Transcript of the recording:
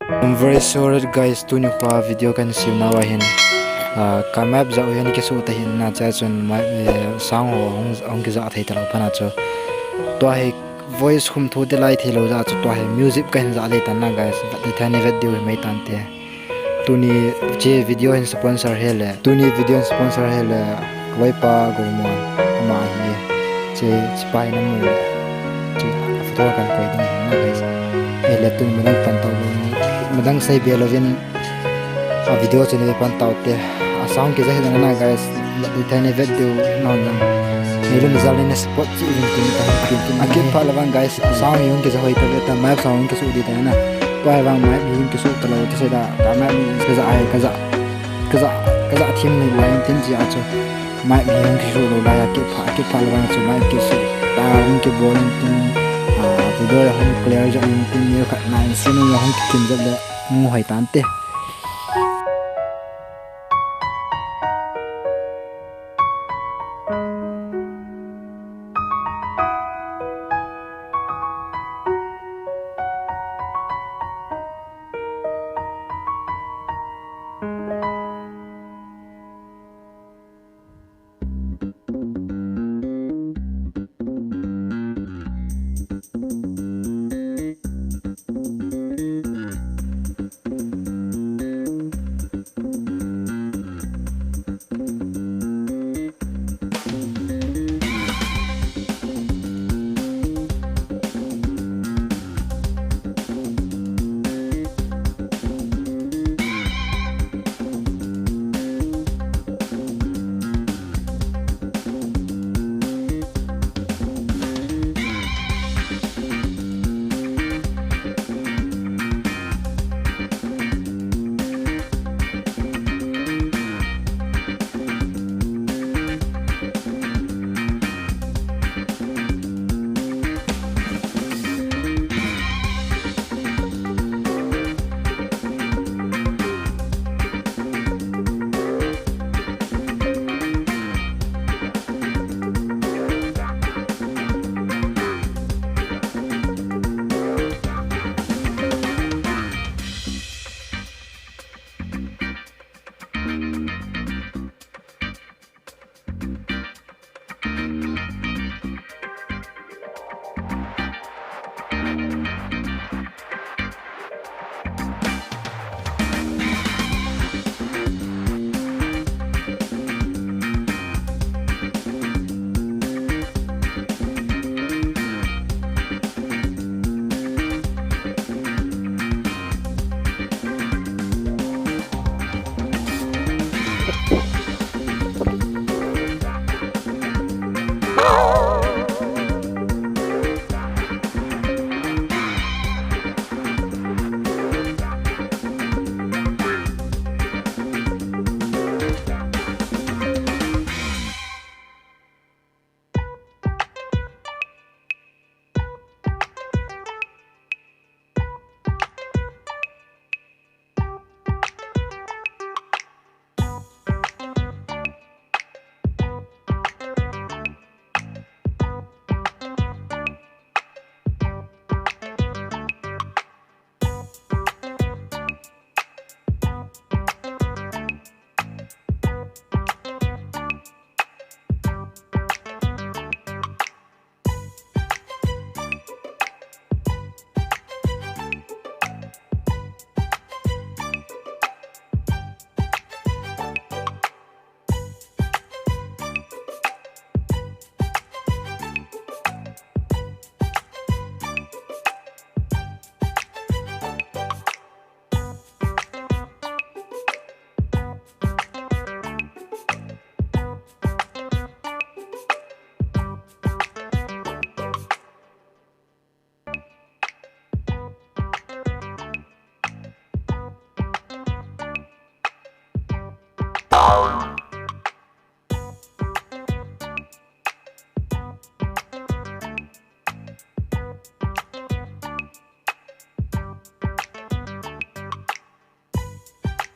I'm very sorry guys to ni kwa video kan sim na wa hin kamap za uyan ke su ta hin na cha chun ma sang ho ong ke za thai tala phana cho to hai voice khum thu de lai thelo za cho to hai music kan za le tan na guys the thane video mai tan te tu ni je video hin sponsor hele tu ni video sponsor hele koi pa go mo ma hi che spy na mu che photo kan koi ding na guys ele tu mi nang pan to madang sai belovin a video chene pan taute a sound ke jahe na guys the thane video non non mero mizalene spot chi in tin akit pha lawan guys sound yung ke jahoi ta map sound ke su di ta na to ai wang map yung ke su ta lo te se da ka map ke za ai ka za thim ni line tin ji a cho map yung ke su lo la akit pha lawan chu map ke su ta yung ke bon tin video ya hom clear ja tin ni khat nine sin ya hom kin ja le mu hai tan te